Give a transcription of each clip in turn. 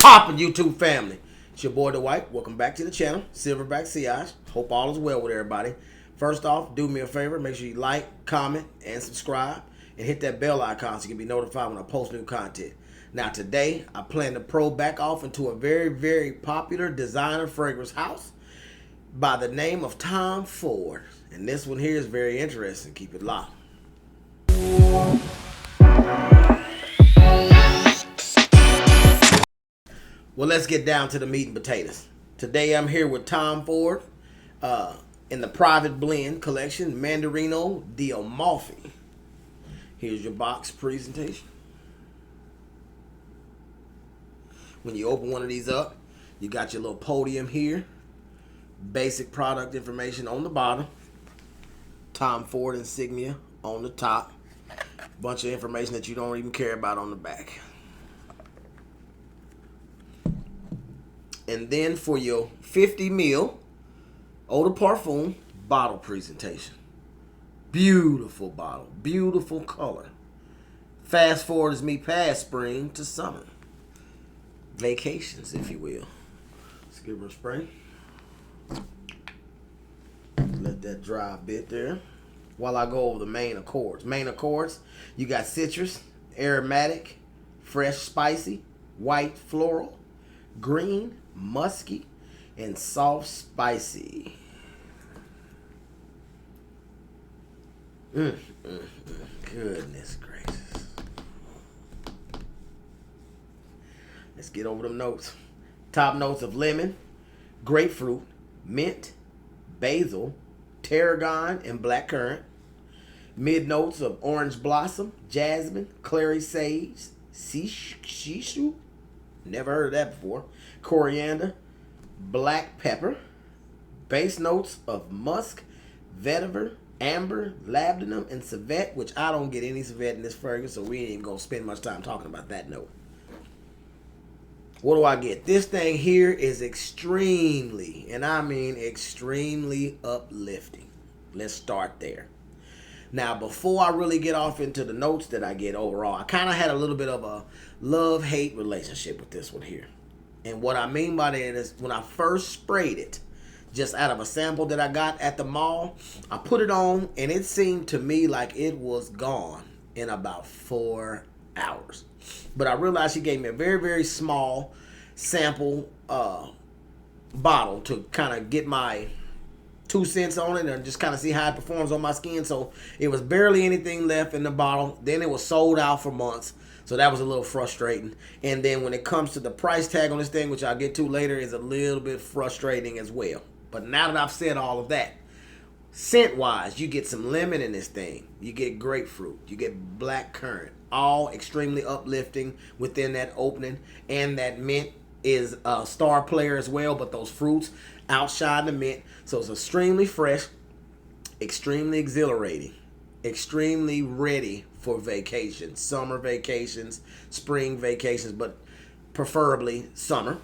poppin', YouTube family? It's your boy, The White. Welcome back to the channel, Silverback Siage. Hope all is well with everybody. First off, do me a favor. Make sure you like, comment, and subscribe. And hit that bell icon so you can be notified when I post new content. Now, today, I plan to back off into a very, very popular designer fragrance house by the name of Tom Ford. And this one here is very interesting. Keep it locked. Well, let's get down to the meat and potatoes. Today I'm here with Tom Ford in the Private Blend collection, Mandarino Di Amalfi. Here's your box presentation. When you open one of these up, you got your little podium here. Basic product information on the bottom. Tom Ford insignia on the top. Bunch of information that you don't even care about on the back. And then for your 50 ml eau de parfum bottle presentation. Beautiful bottle. Beautiful color. Fast forward as me past spring to summer. Vacations, if you will. Let's give her a spray. Let that dry a bit there. While I go over the main accords. Main accords, you got citrus, aromatic, fresh spicy, white floral, green, musky, and soft spicy. Goodness gracious. Let's get over them notes. Top notes of lemon, grapefruit, mint, basil, tarragon, and blackcurrant. Mid notes of orange blossom, jasmine, clary sage, shishu, never heard of that before, coriander, black pepper. Base notes of musk, vetiver, amber, labdanum, and civet, which I don't get any civet in this fragrance, so we ain't even gonna spend much time talking about that note. What do I get? This thing here is extremely, and I mean extremely uplifting. Let's start there. Now, before I really get off into the notes that I get overall, I kind of had a little bit of a love-hate relationship with this one here. And what I mean by that is when I first sprayed it, just out of a sample that I got at the mall, I put it on and it seemed to me like it was gone in about 4 hours. But I realized she gave me a very, very small sample bottle to kind of get my 2 cents on it and just kind of see how it performs on my skin. So it was barely anything left in the bottle. Then it was sold out for months. So that was a little frustrating. And then when it comes to the price tag on this thing, which I'll get to later, is a little bit frustrating as well. But now that I've said all of that, scent-wise, you get some lemon in this thing. You get grapefruit. You get black currant. All extremely uplifting within that opening. And that mint is a star player as well, but those fruits outshine the mint. So it's extremely fresh, extremely exhilarating, extremely ready for vacations, summer vacations, spring vacations, but preferably summer.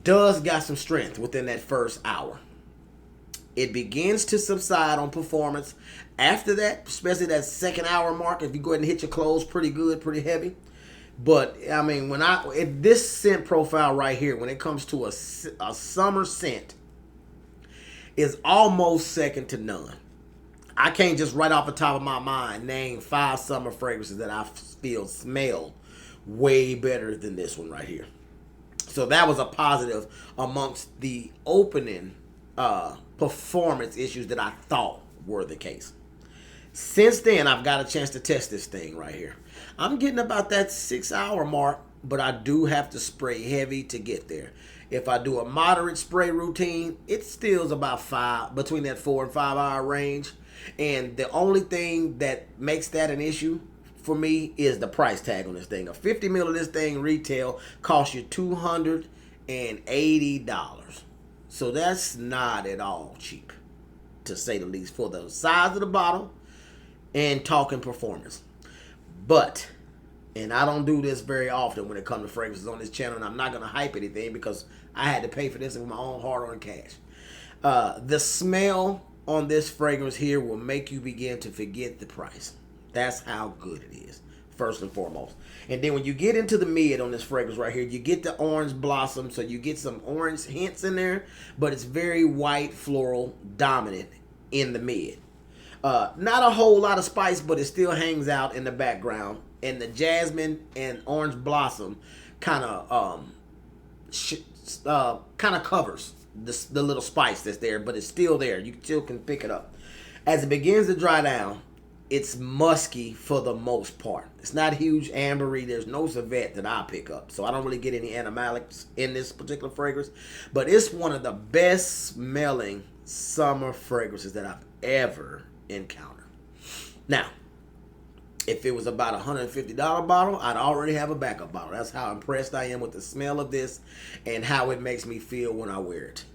Does got some strength within that first hour. It begins to subside on performance. After that, especially that second hour mark, if you go ahead and hit your clothes pretty good, pretty heavy. But, I mean, this scent profile right here, when it comes to a summer scent, is almost second to none. I can't just right off the top of my mind name 5 summer fragrances that I feel smell way better than this one right here. So that was a positive amongst the opening performance issues that I thought were the case. Since then, I've got a chance to test this thing right here. I'm getting about that 6 hour mark, but I do have to spray heavy to get there. If I do a moderate spray routine, it still is about between that 4 and 5 hour range. And the only thing that makes that an issue for me is the price tag on this thing. A 50 ml of this thing retail costs you $280. So that's not at all cheap, to say the least, for the size of the bottle and talking performance. But, and I don't do this very often when it comes to fragrances on this channel, and I'm not going to hype anything because I had to pay for this with my own hard-earned cash. The smell on this fragrance here will make you begin to forget the price. That's how good it is. first and foremost. And then when you get into the mid on this fragrance right here, you get the orange blossom, so you get some orange hints in there, but it's very white floral dominant in the mid. Not a whole lot of spice, but it still hangs out in the background. And the jasmine and orange blossom kind of covers the little spice that's there, but it's still there. You still can pick it up. As it begins to dry down, it's musky for the most part. It's not huge ambery. There's no civet that I pick up, so I don't really get any animalics in this particular fragrance. But it's one of the best smelling summer fragrances that I've ever encountered. Now, if it was about a $150 bottle, I'd already have a backup bottle. That's how impressed I am with the smell of this and how it makes me feel when I wear it.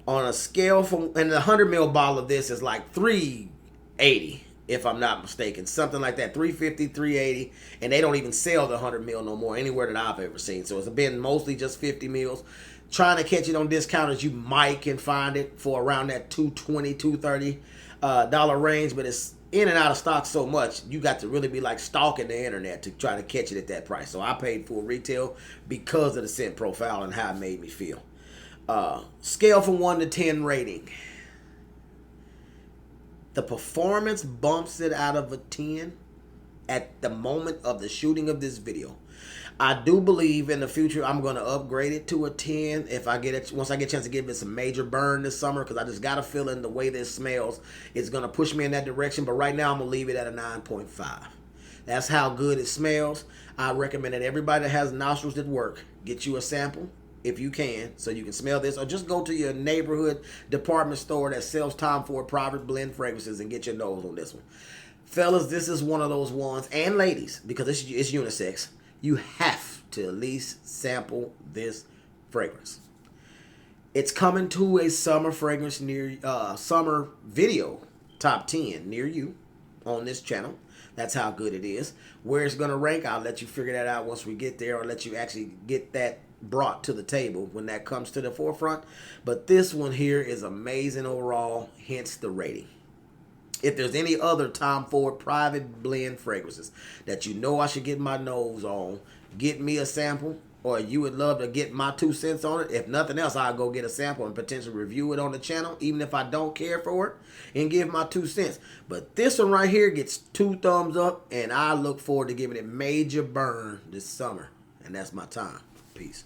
On a scale from, and the 100 ml bottle of this is like $380, if I'm not mistaken. Something like that, $350, $380. And they don't even sell the 100 ml no more anywhere that I've ever seen. So it's been mostly just 50 mils. Trying to catch it on discounters, you might can find it for around that $220, $230 dollar range, but it's in and out of stock so much, you got to really be like stalking the internet to try to catch it at that price. So I paid full retail because of the scent profile and how it made me feel. Scale from 1 to 10 rating. The performance bumps it out of a 10 at the moment of the shooting of this video. I do believe in the future I'm going to upgrade it to a 10 if I get it, once I get a chance to give it some major burn this summer, because I just got a feeling the way this smells is going to push me in that direction. But right now I'm going to leave it at a 9.5. That's how good it smells. I recommend that everybody that has nostrils that work, get you a sample if you can, so you can smell this, or just go to your neighborhood department store that sells Tom Ford private blend fragrances and get your nose on this one. Fellas, this is one of those ones, and ladies, because it's unisex, you have to at least sample this fragrance. It's coming to a summer fragrance near, summer video top 10 near you on this channel. That's how good it is. Where it's going to rank, I'll let you figure that out once we get there, or let you actually get that brought to the table when that comes to the forefront. But this one here is amazing overall, hence the rating. If there's any other Tom Ford private blend fragrances that you know I should get my nose on, get me a sample, or you would love to get my 2 cents on it. If nothing else, I'll go get a sample and potentially review it on the channel, even if I don't care for it, and give my 2 cents. But this one right here gets 2 thumbs up, and I look forward to giving it major burn this summer. And that's my time. Peace.